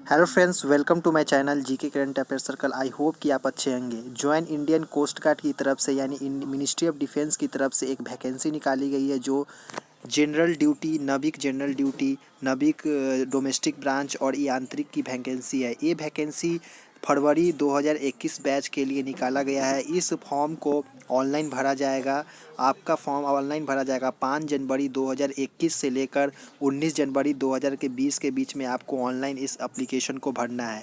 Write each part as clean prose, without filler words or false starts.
Hello friends, welcome to my channel GK current affair circle. I hope कि आप अच्छे होंगे। ज्वाइन इंडियन कोस्ट गार्ड की तरफ से यानी मिनिस्ट्री ऑफ डिफेंस की तरफ से एक वैकेंसी निकाली गई है जो जनरल ड्यूटी, नाविक जनरल ड्यूटी, नाविक डोमेस्टिक ब्रांच और यांत्रिक की वैकेंसी है। ये वैकेंसी फरवरी 2021 बैच के लिए निकाला गया है। इस फॉर्म को ऑनलाइन भरा जाएगा। आपका फॉर्म ऑनलाइन भरा जाएगा 5 जनवरी 2021 से लेकर 19 जनवरी 2020 के बीच में आपको ऑनलाइन इस एप्लीकेशन को भरना है।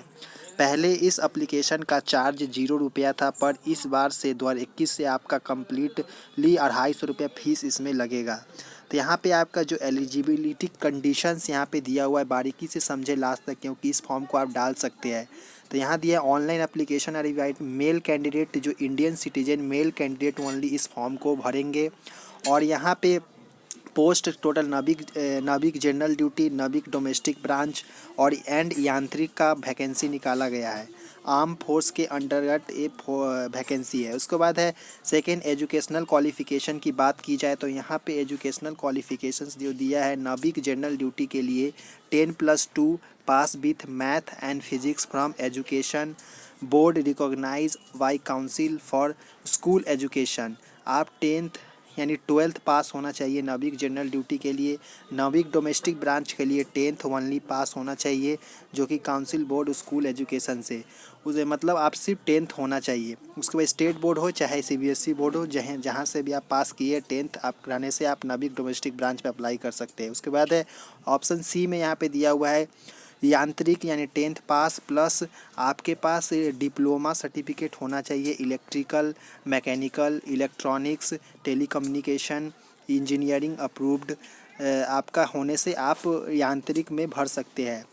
पहले इस एप्लीकेशन का चार्ज 0 रुपया था, पर इस बार से 2021 से आपका कम्प्लीटली 250 रुपया फीस इसमें लगेगा। तो यहाँ पे आपका जो एलिजिबिलिटी कंडीशंस यहाँ पे दिया हुआ है, बारीकी से समझे लास्ट तक, क्योंकि इस फॉर्म को आप डाल सकते हैं। तो यहाँ दिया online application are right male candidate, जो Indian citizen male candidate only इस फॉर्म को भरेंगे। और यहाँ पे पोस्ट टोटल नाविक जनरल ड्यूटी, नाविक डोमेस्टिक ब्रांच और यांत्रिक का वैकेंसी निकाला गया है। आर्म फोर्स के अंतर्गत ये वैकेंसी है। उसके बाद है सेकेंड एजुकेशनल क्वालिफिकेशन की बात की जाए तो यहाँ पे एजुकेशनल क्वालिफिकेशंस जो दिया है नाविक जनरल ड्यूटी के लिए 10+2 pass with math and physics from education board recognize by council for school education. आप 10th यानी 12th पास होना चाहिए नाविक जनरल ड्यूटी के लिए। नाविक डोमेस्टिक ब्रांच के लिए 10th ओनली पास होना चाहिए, जो कि काउंसिल बोर्ड स्कूल एजुकेशन से उसे मतलब आप सिर्फ 10th होना चाहिए। उसके बाद स्टेट बोर्ड हो चाहे सीबीएसई बोर्ड हो, जहाँ से भी आप पास किए 10th आप कराने से आप नाविक डोमेस्टिक ब्रांच पे अप्लाई कर सकते हैं। उसके बाद है ऑप्शन सी में यहाँ पे दिया हुआ है यांत्रिक यानी 10th पास प्लस आपके पास डिप्लोमा सर्टिफिकेट होना चाहिए electrical, mechanical, electronics, telecommunication, engineering approved आपका होने से आप यांत्रिक में भर सकते हैं।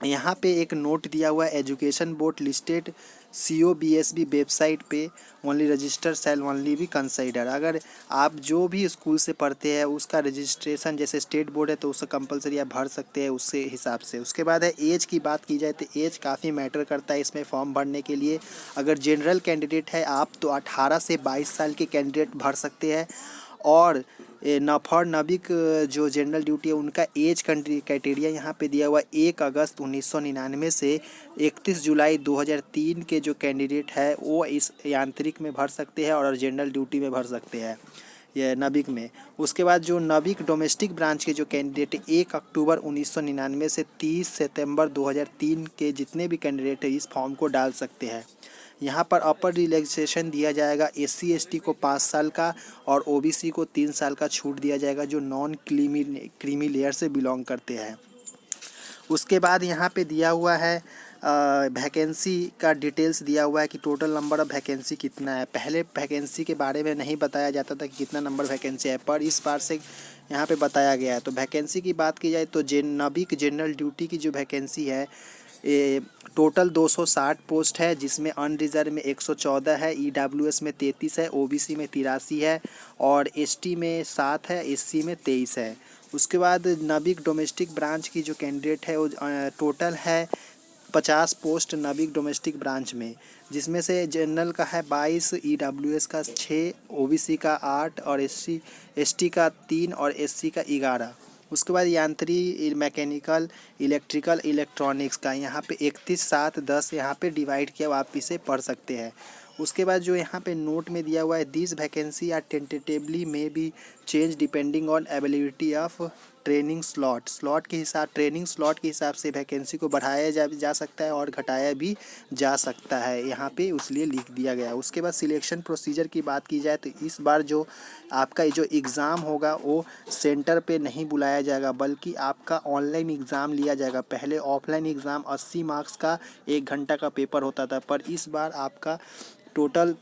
यहाँ पे एक नोट दिया हुआ है education board listed COBSB website पे ओनली रजिस्टर सेल ओनली भी कंसिडर। अगर आप जो भी स्कूल से पढ़ते हैं उसका रजिस्ट्रेशन जैसे स्टेट बोर्ड है तो उससे कंपलसरी आप भर सकते हैं उससे हिसाब से। उसके बाद है एज की बात की जाए तो एज काफ़ी मैटर करता है इसमें फॉर्म भरने के लिए। अगर जनरल कैंडिडेट है आप तो 18 से 22 साल के कैंडिडेट भर सकते हैं। और फॉर नाविक जो जनरल ड्यूटी है उनका एज क्राइटेरिया यहाँ पे दिया हुआ 1 अगस्त 1999 से 31 जुलाई 2003 के जो कैंडिडेट है वो इस यांत्रिक में भर सकते हैं और जनरल ड्यूटी में भर सकते हैं ये नाविक में। उसके बाद जो नाविक डोमेस्टिक ब्रांच के जो कैंडिडेट 1 अक्टूबर 1999 से 30 सितंबर 2003 के जितने भी कैंडिडेट है इस फॉर्म को डाल सकते हैं। यहाँ पर अपर रिलैक्सेशन दिया जाएगा SC/ST को 5 साल का और OBC को 3 साल का छूट दिया जाएगा जो नॉन क्रीमी लेयर से बिलोंग करते हैं। उसके बाद यहाँ पे दिया हुआ है वैकेंसी का डिटेल्स दिया हुआ है कि टोटल नंबर ऑफ़ वैकेंसी कितना है। पहले वैकेंसी के बारे में नहीं बताया जाता था कि कितना नंबर वैकेंसी है, पर इस बार से यहाँ पे बताया गया है। तो वैकेंसी की बात की जाए तो नाविक जनरल ड्यूटी की जो वैकेंसी है टोटल 260 पोस्ट है, जिसमें अनरिजर्व में 114 है, EWS में 33 है, OBC में 83 है और ST में 7 है, SC में 23 है। उसके बाद नाविक डोमेस्टिक ब्रांच की जो कैंडिडेट है वो टोटल है 50 पोस्ट नाविक डोमेस्टिक ब्रांच में, जिसमें से जनरल का है 22, EWS का 6, OBC का 8 और ST का 3 और SC का 11। उसके बाद यांत्रिक, मैकेनिकल, इलेक्ट्रिकल, इलेक्ट्रॉनिक्स का यहाँ पे 31, 7, 10 यहाँ पे डिवाइड किया, आप इसे पढ़ सकते हैं। उसके बाद जो यहाँ पे नोट में दिया हुआ है दिस वैकेंसी आर टेंटेटिवली में B change depending on availability of training slot के हिसाब ट्रेनिंग स्लॉट के हिसाब से वैकेंसी को बढ़ाया जा सकता है और घटाया भी जा सकता है, यहाँ पे उसलिए लिख दिया गया है। उसके बाद सिलेक्शन प्रोसीजर की बात की जाए तो इस बार जो आपका जो एग्ज़ाम होगा वो सेंटर पे नहीं बुलाया जाएगा बल्कि आपका ऑनलाइन एग्ज़ाम लिया जाएगा। पहले ऑफलाइन एग्ज़ाम 80 मार्क्स का 1 घंटा का पेपर होता था, पर इस बार आपका टोटल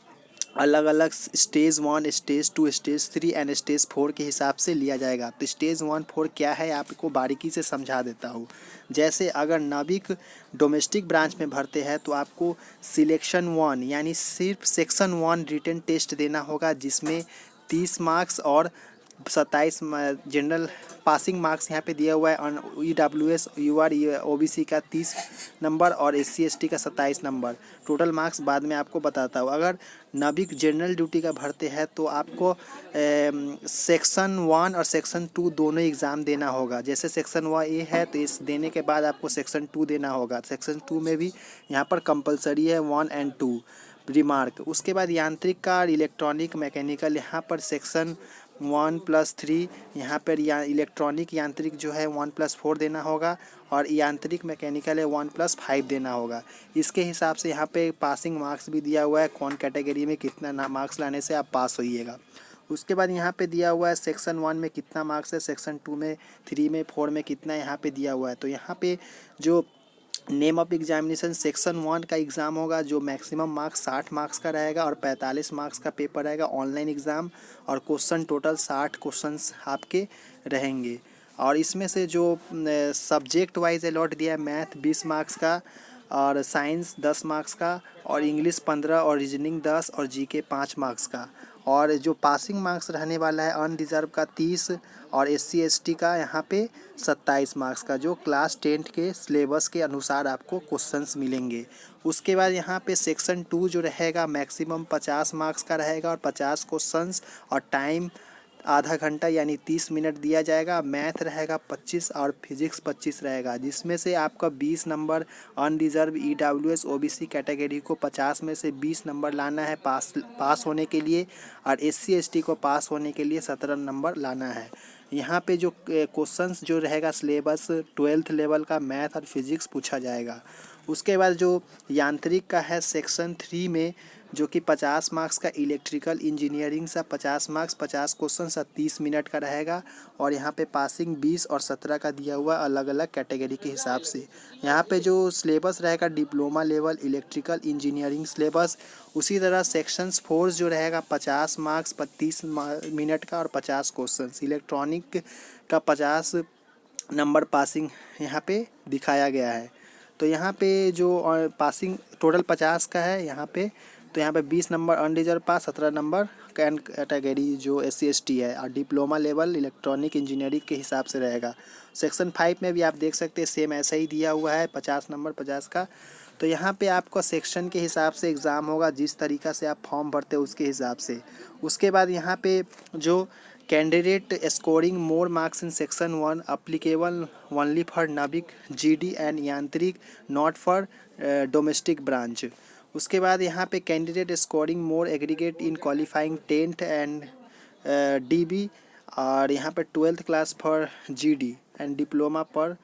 अलग अलग stage 1, stage 2, stage 3 and stage 4 के हिसाब से लिया जाएगा। तो स्टेज 1, 4 क्या है आपको बारीकी से समझा देता हूँ। जैसे अगर नाविक डोमेस्टिक ब्रांच में भरते हैं तो आपको सिलेक्शन 1 यानी सिर्फ सेक्शन 1 रिटन टेस्ट देना होगा, जिसमें 30 मार्क्स और 27 जनरल पासिंग मार्क्स यहाँ पे दिया हुआ है। ऑन EWS UR OBC का 30 नंबर और SC ST का 27 नंबर। टोटल मार्क्स बाद में आपको बताता हूँ। अगर नाविक जनरल ड्यूटी का भरते हैं तो आपको सेक्शन 1 और सेक्शन 2 दोनों एग्ज़ाम देना होगा। जैसे सेक्शन 1A है तो इस देने के बाद आपको सेक्शन 2 देना होगा। सेक्शन 2 में भी यहाँ पर कंपलसरी है 1 और 2 रिमार्क। उसके बाद यांत्रिक का इलेक्ट्रॉनिक मैकेनिकल यहाँ पर सेक्शन 1+3 यहाँ पर इलेक्ट्रॉनिक यांत्रिक जो है 1+4 देना होगा और यांत्रिक मैकेनिकल है 1+5 देना होगा। इसके हिसाब से यहाँ पे पासिंग मार्क्स भी दिया हुआ है, कौन कैटेगरी में कितना मार्क्स लाने से आप पास होइएगा। उसके बाद यहाँ पे दिया हुआ है सेक्शन 1 में कितना मार्क्स है, सेक्शन 2 में, 3 में, 4 में कितना यहाँ पे दिया हुआ है। तो यहाँ पे जो नेम ऑफ एग्जामिनेशन सेक्शन 1 का एग्ज़ाम होगा जो मैक्सिमम मार्क्स 60 मार्क्स का रहेगा और 45 मार्क्स का पेपर रहेगा ऑनलाइन एग्ज़ाम और क्वेश्चन टोटल 60 क्वेश्चंस आपके रहेंगे। और इसमें से जो सब्जेक्ट वाइज अलॉट दिया है, मैथ 20 मार्क्स का और साइंस 10 मार्क्स का और इंग्लिश 15 और रीजनिंग 10 और जीके 5 मार्क्स का। और जो पासिंग मार्क्स रहने वाला है अनरिजर्व का 30 और SC ST का यहाँ पे 27 मार्क्स का, जो क्लास 10 के सिलेबस के अनुसार आपको क्वेश्चंस मिलेंगे। उसके बाद यहाँ पे सेक्शन 2 जो रहेगा मैक्सिमम 50 मार्क्स का रहेगा और 50 क्वेश्चंस और टाइम आधा घंटा यानी 30 मिनट दिया जाएगा। मैथ रहेगा 25 और फिजिक्स 25 रहेगा, जिसमें से आपका 20 number unreserve EWS OBC category को 50 में से 20 नंबर लाना है पास होने के लिए और SC ST को पास होने के लिए 17 नंबर लाना है। यहाँ पे जो क्वेश्चंस जो रहेगा सिलेबस 12th लेवल का मैथ और फिजिक्स पूछा जाएगा। उसके बाद जो यांत्रिक का है सेक्शन 3 में जो कि 50 मार्क्स का इलेक्ट्रिकल इंजीनियरिंग सा 50 मार्क्स 50 क्वेश्चन सा 30 मिनट का रहेगा और यहाँ पे पासिंग 20 और 17 का दिया हुआ अलग अलग कैटेगरी के हिसाब से। यहाँ पे जो सिलेबस रहेगा diploma level electrical engineering syllabus. उसी तरह सेक्शंस 4 जो रहेगा 50 मार्क्स 30 मिनट का और 50 क्वेश्चन। इलेक्ट्रॉनिक का 50 नंबर पासिंग यहाँ पे दिखाया गया है। तो यहाँ पे जो पासिंग टोटल 50 का है यहाँ पे, तो यहाँ पे 20 नंबर अनरिजर्व पास, 17 नंबर कैटेगरी जो SC ST है और डिप्लोमा लेवल इलेक्ट्रॉनिक इंजीनियरिंग के हिसाब से रहेगा। सेक्शन 5 में भी आप देख सकते हैं सेम ऐसा ही दिया हुआ है 50 नंबर 50 का। तो यहाँ पे आपका सेक्शन के हिसाब से एग्ज़ाम होगा, जिस तरीक़ा से आप फॉर्म भरते हो उसके हिसाब से। उसके बाद यहाँ पे जो candidate scoring more marks in section 1 applicable only for Navik GD and Yantrik not for domestic branch. उसके बाद यहाँ पे candidate scoring more aggregate in qualifying 10th and DB और यहाँ पे 12th class for GD and diploma पर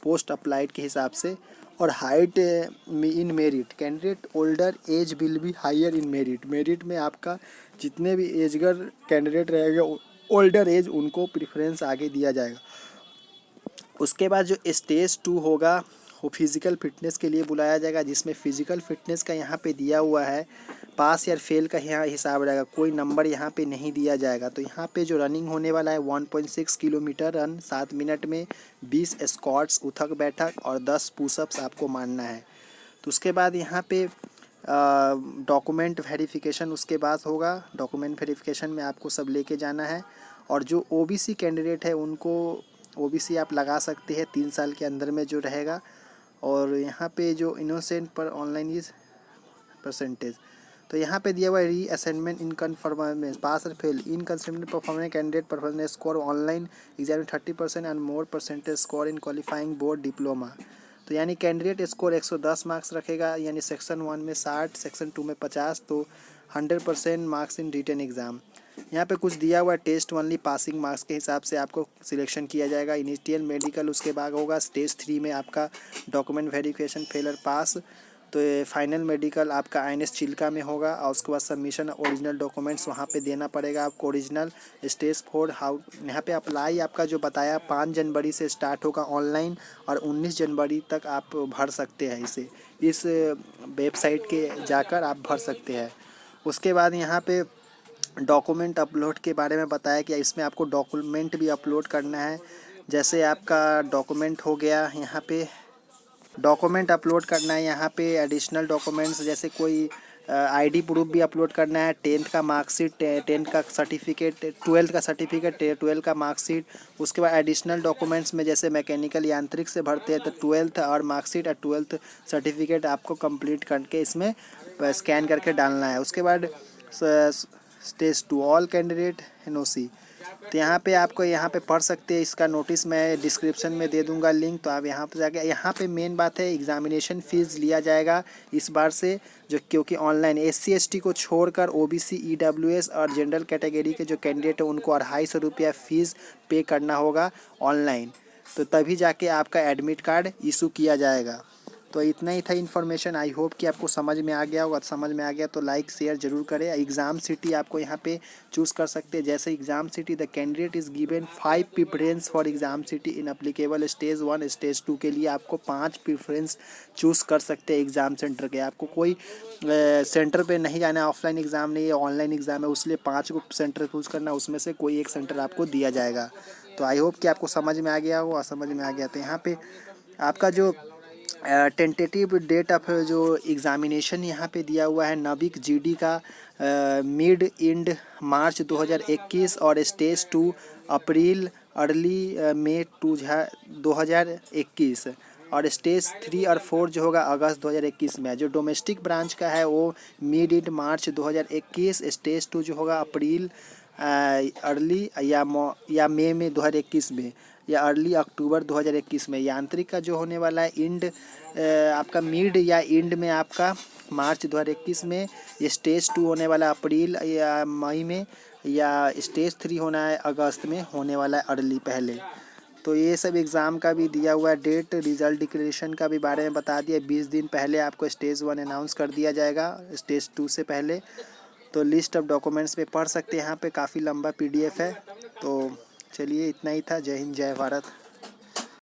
पोस्ट अप्लाइड के हिसाब से। और height in merit candidate older age will be higher in merit में आपका जितने भी एजगर कैंडिडेट रहेगा ओल्डर एज उनको प्रेफरेंस आगे दिया जाएगा। उसके बाद जो स्टेज 2 होगा वो फिज़िकल फिटनेस के लिए बुलाया जाएगा, जिसमें फ़िज़िकल फिटनेस का यहाँ पे दिया हुआ है पास या फेल का यहाँ हिसाब रहेगा, कोई नंबर यहाँ पे नहीं दिया जाएगा। तो यहाँ पे जो रनिंग होने वाला है 1.6 किलोमीटर रन 7 मिनट में, 20 स्क्वाट्स उठक बैठक और 10 पुशअप्स आपको मारना है। तो उसके बाद यहाँ पे डॉक्यूमेंट वेरिफिकेशन उसके बाद होगा। डॉक्यूमेंट वेरिफिकेशन में आपको सब लेके जाना है। और जो OBC कैंडिडेट है उनको OBC आप लगा सकते हैं 3 साल के अंदर में जो रहेगा। और यहाँ पे जो इनोसेंट पर ऑनलाइन इज परसेंटेज, तो यहाँ पे दिया हुआ है री असाइनमेंट इन कन्फर्मेंस पास और fail in consideration performance candidate performance score online exam 30% and more percentage score in qualifying board diploma. तो यानी कैंडिडेट स्कोर 110 मार्क्स रखेगा, यानी सेक्शन 1 में 60, सेक्शन 2 में 50, तो 100% मार्क्स इन रिटन एग्ज़ाम। यहाँ पे कुछ दिया हुआ है टेस्ट ओनली पासिंग मार्क्स के हिसाब से आपको सिलेक्शन किया जाएगा। इनिशियल मेडिकल उसके बाद होगा, स्टेज 3 में आपका डॉक्यूमेंट वेरिफिकेशन फेलर पास, तो फाइनल मेडिकल आपका INS चिल्का में होगा। और उसके बाद सबमिशन ओरिजिनल डॉक्यूमेंट्स वहाँ पे देना पड़ेगा आपको ओरिजिनल। स्टेज 4 यहाँ पे अप्लाई आपका जो बताया 5 जनवरी से स्टार्ट होगा ऑनलाइन और 19 जनवरी तक आप भर सकते हैं इसे, इस वेबसाइट के जाकर आप भर सकते हैं। उसके बाद यहाँ पे डॉक्यूमेंट अपलोड के बारे में बताया कि इसमें आपको डॉक्यूमेंट भी अपलोड करना है। जैसे आपका डॉक्यूमेंट हो गया, यहाँ पे डॉक्यूमेंट अपलोड करना है। यहाँ पे एडिशनल डॉक्यूमेंट्स जैसे कोई आईडी प्रूफ भी अपलोड करना है, 10th का मार्कशीट, 10th का सर्टिफिकेट, 12th का सर्टिफिकेट, 12th का मार्कशीट। उसके बाद एडिशनल डॉक्यूमेंट्स में जैसे मैकेनिकल यांत्रिक से भरते हैं तो 12th और मार्कशीट और 12th सर्टिफिकेट आपको कंप्लीट करके इसमें स्कैन करके डालना है। उसके बाद स्टेज 2 ऑल कैंडिडेट एनओसी। तो यहाँ पे आपको यहाँ पे पढ़ सकते हैं, इसका नोटिस मैं डिस्क्रिप्शन में दे दूंगा लिंक, तो आप यहाँ पे जाके, यहाँ पे मेन बात है एग्जामिनेशन फ़ीस लिया जाएगा इस बार से, जो क्योंकि ऑनलाइन SC ST को छोड़कर OBC EWS और जनरल कैटेगरी के जो कैंडिडेट है उनको 250 रुपया फ़ीस पे करना होगा ऑनलाइन, तो तभी जाके आपका एडमिट कार्ड इशू किया जाएगा। तो इतना ही था इन्फॉर्मेशन। आई होप कि आपको समझ में आ गया होगा। समझ में आ गया तो लाइक शेयर जरूर करें। एग्ज़ाम सिटी आपको यहाँ पे चूज़ कर सकते हैं, जैसे exam city the candidate is given 5 preference for exam city in applicable stage 1 stage 2 के लिए आपको 5 प्रेफरेंस चूज़ कर सकते हैं एग्ज़ाम सेंटर के। आपको कोई सेंटर पे नहीं जाना है, ऑफलाइन एग्ज़ाम नहीं है, ऑनलाइन एग्ज़ाम है, उसलिए 5 को सेंटर चूज़ करना, उसमें से कोई एक सेंटर आपको दिया जाएगा। तो आई होप कि आपको समझ में आ गया हो। और समझ में आ गया तो यहाँ पे आपका जो टेंटेटिव डेट ऑफ जो एग्ज़ामिनेशन यहाँ पे दिया हुआ है नविक GD का मिड इंड मार्च 2021 और स्टेज 2 अप्रैल अर्ली मई 2021 और स्टेज 3 और 4 जो होगा अगस्त 2021 में। जो डोमेस्टिक ब्रांच का है वो मिड इंड मार्च 2021, स्टेज 2 जो होगा अप्रैल अर्ली या मई में 2021 में, या अर्ली अक्टूबर 2021 में। यांत्रिक का जो होने वाला है इंड आपका मिड या इंड में आपका मार्च 2021 में, स्टेज 2 होने वाला अप्रैल या मई में, या स्टेज 3 होना है अगस्त में होने वाला है अर्ली पहले। तो ये सब एग्ज़ाम का भी दिया हुआ है डेट। रिज़ल्ट डिक्लेरेशन का भी बारे में बता दिया, 20 दिन पहले आपको स्टेज 1 अनाउंस कर दिया जाएगा स्टेज 2 से पहले। तो लिस्ट ऑफ डॉक्यूमेंट्स पे पढ़ सकते हैं, यहाँ पे काफ़ी लंबा PDF है। तो चलिए इतना ही था। जय हिंद, जय भारत।